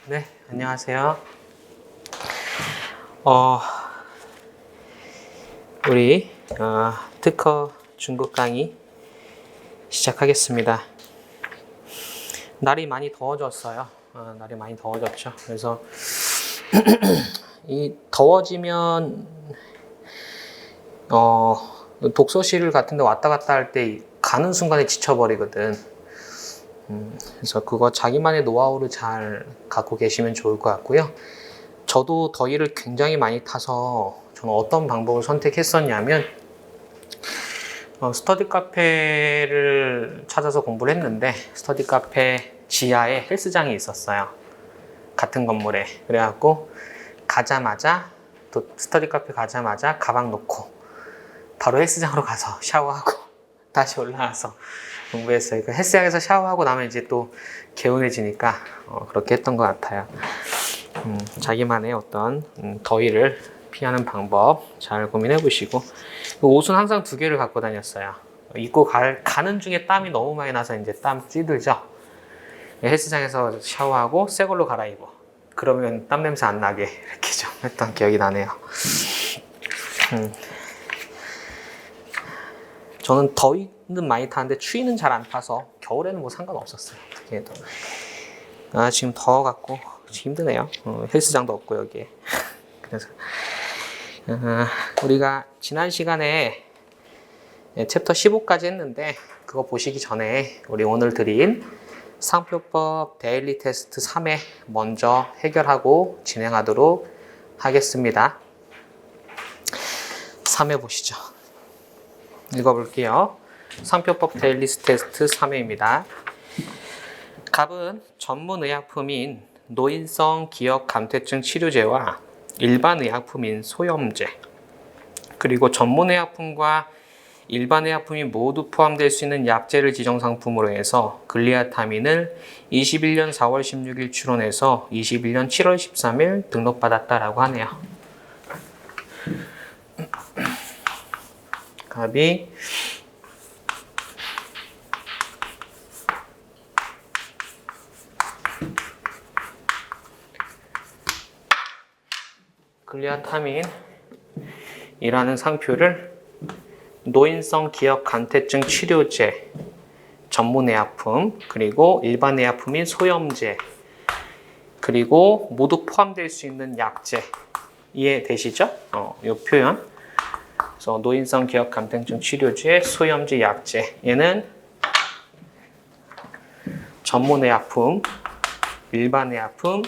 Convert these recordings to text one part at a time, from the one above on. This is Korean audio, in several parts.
네, 안녕하세요. 우리 특허 중국 강의 시작하겠습니다. 날이 많이 더워졌어요. 날이 많이 더워졌죠. 그래서 이 더워지면 독서실 같은 데 왔다 갔다 할 때 가는 순간에 지쳐버리거든. 그래서 그거 자기만의 노하우를 잘 갖고 계시면 좋을 것 같고요. 저도 더위를 굉장히 많이 타서 저는 어떤 방법을 선택했었냐면 스터디 카페를 찾아서 공부를 했는데 스터디 카페 지하에 헬스장이 있었어요. 같은 건물에. 그래갖고 가자마자 또 스터디 카페 가자마자 가방 놓고 바로 헬스장으로 가서 샤워하고 다시 올라와서 공부했어요. 그 헬스장에서 샤워하고 나면 이제 또 개운해지니까 그렇게 했던 것 같아요. 자기만의 어떤 더위를 피하는 방법 잘 고민해 보시고, 옷은 항상 2개를 갖고 다녔어요. 입고 가는 중에 땀이 너무 많이 나서 이제 땀 찌들죠. 헬스장에서 샤워하고 새 걸로 갈아입어. 그러면 땀 냄새 안 나게 이렇게 좀 했던 기억이 나네요. 저는 더위는 많이 타는데 추위는 잘 안 타서 겨울에는 뭐 상관없었어요. 어떻게 해도. 지금 더워갖고 힘드네요. 헬스장도 없고 여기에. 그래서 우리가 지난 시간에 챕터 15까지 했는데 그거 보시기 전에 우리 오늘 드린 상표법 데일리 테스트 3회 먼저 해결하고 진행하도록 하겠습니다. 3회 보시죠. 읽어볼게요. 상표법 데일리 테스트 3회입니다. 갑은 전문 의약품인 노인성 기억 감퇴증 치료제와 일반 의약품인 소염제, 그리고 전문 의약품과 일반 의약품이 모두 포함될 수 있는 약제를 지정 상품으로 해서 글리아타민을 21년 4월 16일 출원해서 21년 7월 13일 등록받았다라고 하네요. 갑이 글리아타민이라는 상표를 노인성 기억 감퇴증 치료제, 전문 의약품, 그리고 일반 의약품인 소염제, 그리고 모두 포함될 수 있는 약제, 이해되시죠? 이 표현. 그래서 노인성 기억 감퇴증 치료제, 소염제, 약제. 얘는 전문 의약품, 일반 의약품.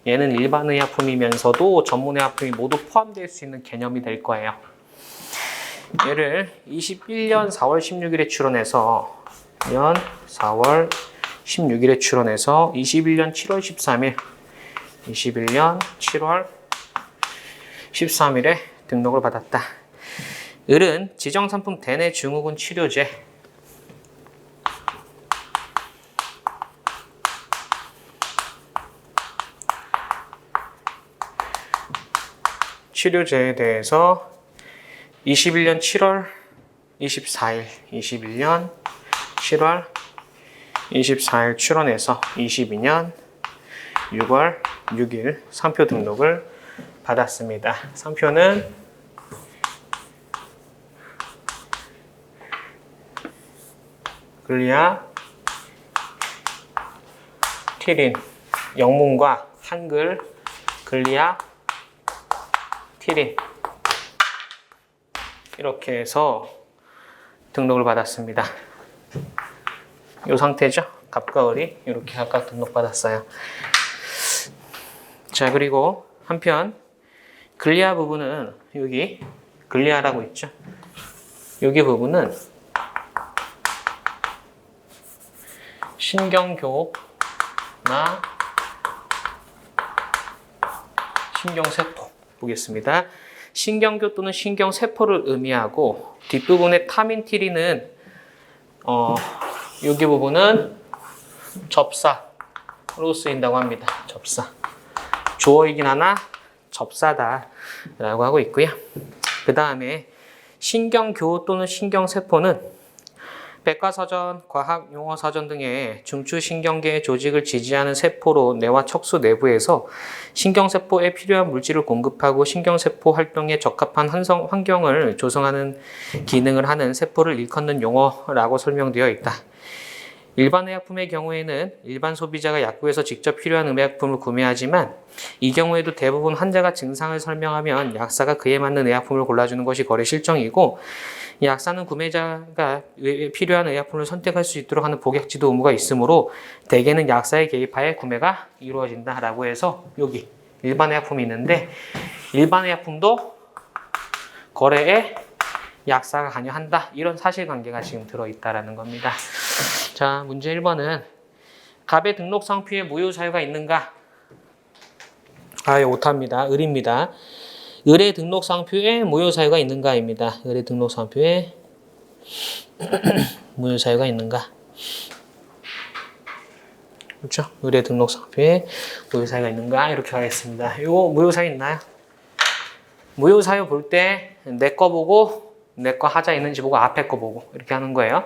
얘는 일반 의약품이면서도 전문 의약품이 모두 포함될 수 있는 개념이 될 거예요. 얘를 21년 4월 16일에 출원해서 4월 16일에 출원해서 21년 7월 13일 21년 7월 13일에 등록을 받았다. 을은 지정상품 대뇌 증후군 치료제, 치료제에 대해서 21년 7월 24일, 21년 7월 24일 출원해서 22년 6월 6일 상표 등록을 받았습니다. 상표는 글리아티린, 영문과 한글 글리아티린, 이렇게 해서 등록을 받았습니다. 이 상태죠. 갑과 을이 이렇게 각각 등록받았어요. 자, 그리고 한편 글리아 부분은 여기 글리아라고 있죠. 여기 부분은 신경교나 신경세포 보겠습니다. 신경교 또는 신경세포를 의미하고, 뒷부분의 타민티린은 여기 부분은 접사로 쓰인다고 합니다. 접사. 주어이긴 하나 접사다라고 하고 있고요. 그 다음에 신경교 또는 신경세포는 백과사전, 과학용어사전 등의 중추신경계 조직을 지지하는 세포로 뇌와 척수 내부에서 신경세포에 필요한 물질을 공급하고 신경세포 활동에 적합한 환경을 조성하는 기능을 하는 세포를 일컫는 용어라고 설명되어 있다. 일반 의약품의 경우에는 일반 소비자가 약국에서 직접 필요한 의약품을 구매하지만 이 경우에도 대부분 환자가 증상을 설명하면 약사가 그에 맞는 의약품을 골라주는 것이 거래 실정이고, 약사는 구매자가 필요한 의약품을 선택할 수 있도록 하는 복약 지도 의무가 있으므로 대개는 약사의 개입하에 구매가 이루어진다라고 해서 여기 일반 의약품이 있는데, 일반 의약품도 거래에 약사가 관여한다, 이런 사실관계가 지금 들어있다라는 겁니다. 자, 문제 1번은 갑의 등록 상표에 무효 사유가 있는가? 오타입니다. 을입니다. 을의 등록 상표에 무효 사유가 있는가입니다. 을의 등록 상표에 무효 사유가 있는가? 그렇죠? 을의 등록 상표에 무효 사유가 있는가? 이렇게 하겠습니다. 이거 무효 사유 있나요? 무효 사유 볼 때 내 거 보고, 내 거 하자 있는지 보고, 앞에 거 보고 이렇게 하는 거예요.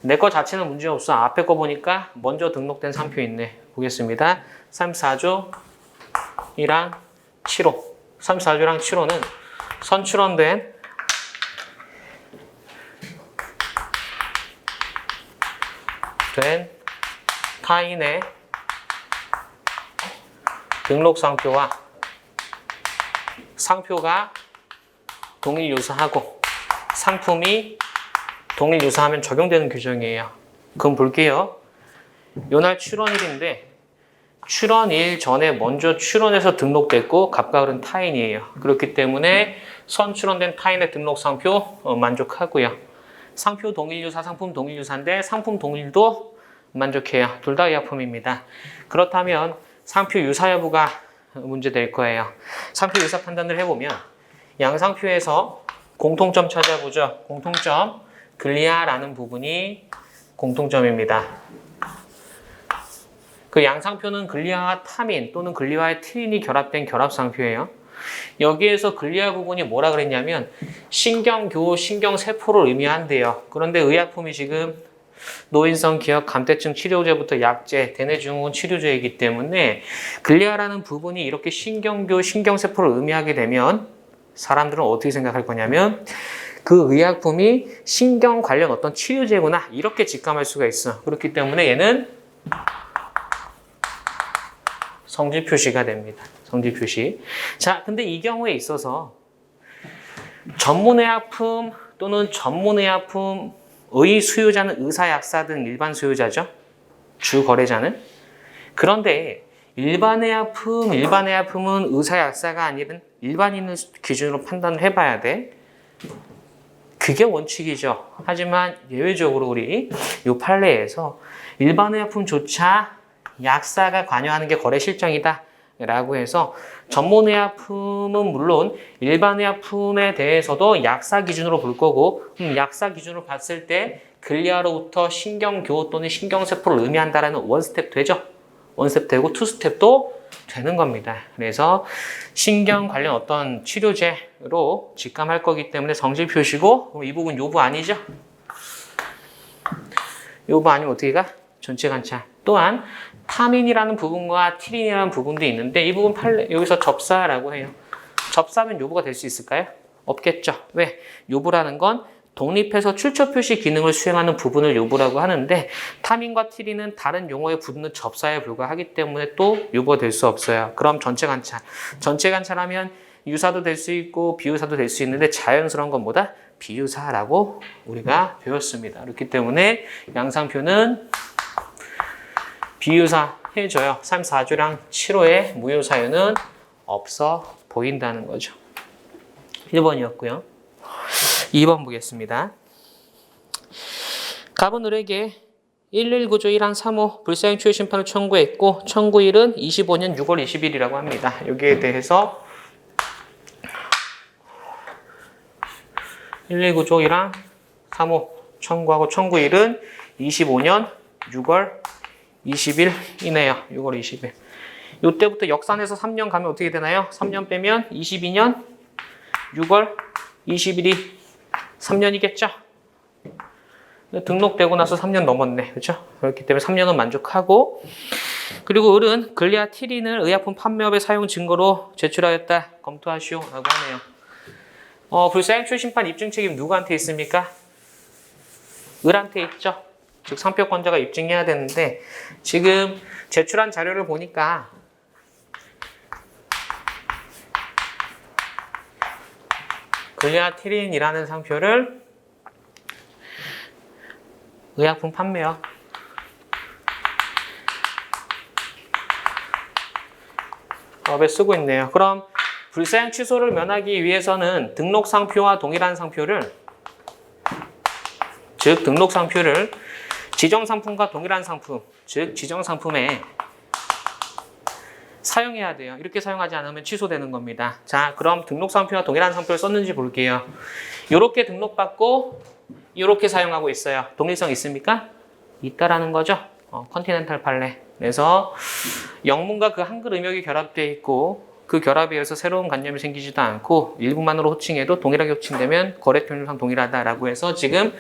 내 거 자체는 문제 없어. 앞에 거 보니까 먼저 등록된 상표 있네. 보겠습니다. 34조 1항 7호. 34조랑 7호는 선출원된 타인의 등록 상표와 상표가 동일 유사하고 상품이 동일 유사하면 적용되는 규정이에요. 그럼 볼게요. 요날 출원일인데 출원일 전에 먼저 출원해서 등록됐고 갑과 을은 타인이에요. 그렇기 때문에 선출원된 타인의 등록 상표 만족하고요. 상표 동일 유사, 상품 동일 유사인데 상품 동일도 만족해요. 둘 다 의약품입니다. 그렇다면 상표 유사 여부가 문제될 거예요. 상표 유사 판단을 해보면 양상표에서 공통점 찾아보죠. 공통점, 글리아라는 부분이 공통점입니다. 그 양상표는 글리아와 타민 또는 글리아와 티린이 결합된 결합상표예요. 여기에서 글리아 부분이 뭐라 그랬냐면 신경교, 신경세포를 의미한대요. 그런데 의약품이 지금 노인성 기억 감퇴증 치료제부터 약제, 대뇌증후군 치료제이기 때문에 글리아라는 부분이 이렇게 신경교, 신경세포를 의미하게 되면 사람들은 어떻게 생각할 거냐면 그 의약품이 신경 관련 어떤 치료제구나, 이렇게 직감할 수가 있어. 그렇기 때문에 얘는 성질 표시가 됩니다. 성질 표시. 자, 근데 이 경우에 있어서 전문의약품 또는 전문의약품의 수요자는 의사약사 등 일반 수요자죠. 주 거래자는. 그런데 일반의약품은 의사약사가 아니라 일반인을 기준으로 판단을 해봐야 돼. 그게 원칙이죠. 하지만 예외적으로 우리 이 판례에서 일반의약품조차 약사가 관여하는 게 거래 실정이다 라고 해서 전문의약품은 물론 일반의약품에 대해서도 약사 기준으로 볼 거고, 약사 기준으로 봤을 때 글리아로부터 신경교 또는 신경세포를 의미한다라는 원스텝 되죠. 원스텝 되고 투스텝도 되는 겁니다. 그래서 신경 관련 어떤 치료제로 직감할 거기 때문에 성질 표시고, 이 부분 요부 아니죠? 요부 아니면 어떻게 가? 전체 관찰. 또한 타민이라는 부분과 티린이라는 부분도 있는데 이 부분 여기서 접사라고 해요. 접사면 요부가 될 수 있을까요? 없겠죠. 왜? 요부라는 건 독립해서 출처 표시 기능을 수행하는 부분을 요부라고 하는데 타민과 티린은 다른 용어에 붙는 접사에 불과하기 때문에 또 요부가 될 수 없어요. 그럼 전체 관찰. 전체 관찰하면 유사도 될 수 있고 비유사도 될 수 있는데 자연스러운 건 뭐다? 비유사라고 우리가 배웠습니다. 그렇기 때문에 양상표는 비유사 해줘요. 34조랑 7호의 무효 사유는 없어 보인다는 거죠. 1번이었고요. 2번 보겠습니다. 갑은 을에게 119조 1항 3호 불사행 추후 심판을 청구했고 청구일은 25년 6월 20일이라고 합니다. 여기에 대해서 119조 1항 3호 청구하고 청구일은 25년 6월 20일이네요. 6월 20일. 이때부터 역산해서 3년 가면 어떻게 되나요? 3년 빼면 22년 6월 20일이 3년이겠죠? 등록되고 나서 3년 넘었네. 그렇죠? 그렇기 때문에 3년은 만족하고, 그리고 을은 글리아티린을 의약품 판매업의 사용 증거로 제출하였다. 검토하시오. 라고 하네요. 불사행출 심판 입증 책임 누구한테 있습니까? 을한테 있죠. 즉 상표권자가 입증해야 되는데, 지금 제출한 자료를 보니까 글리아티린이라는 상표를 의약품 판매업 업에 쓰고 있네요. 그럼 불사행 취소를 면하기 위해서는 등록 상표와 동일한 상표를, 즉 등록 상표를 지정 상품과 동일한 상품, 즉 지정 상품에 사용해야 돼요. 이렇게 사용하지 않으면 취소되는 겁니다. 자, 그럼 등록 상표와 동일한 상표를 썼는지 볼게요. 이렇게 등록받고 이렇게 사용하고 있어요. 동일성 있습니까? 있다라는 거죠. 컨티넨탈 판례. 그래서 영문과 그 한글 음역이 결합되어 있고, 그 결합에 의해서 새로운 관념이 생기지도 않고 일부만으로 호칭해도 동일하게 호칭되면 거래 표준상 동일하다라고 해서 지금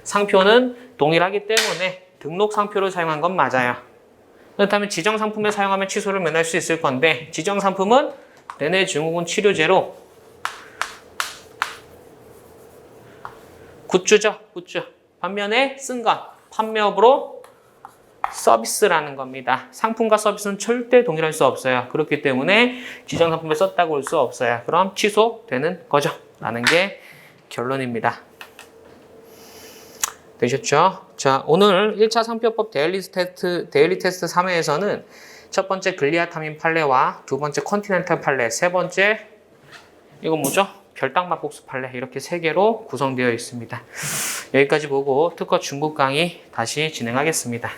상표는 동일하기 때문에 등록 상표를 사용한 건 맞아요. 그렇다면 지정 상품에 사용하면 취소를 면할 수 있을 건데, 지정 상품은 내내 증후군 치료제로 굿즈죠. 굿즈. 반면에 쓴 건 판매업으로 서비스라는 겁니다. 상품과 서비스는 절대 동일할 수 없어요. 그렇기 때문에 지정 상품에 썼다고 볼 수 없어요. 그럼 취소되는 거죠. 라는 게 결론입니다. 되셨죠? 자, 오늘 1차 상표법 데일리 테스트 3회에서는 첫 번째 글리아타민 판례와 두 번째 컨티넨탈 판례, 세 번째 이건 뭐죠? 결당막국수 판례, 이렇게 세 개로 구성되어 있습니다. 여기까지 보고 특허 중국 강의 다시 진행하겠습니다.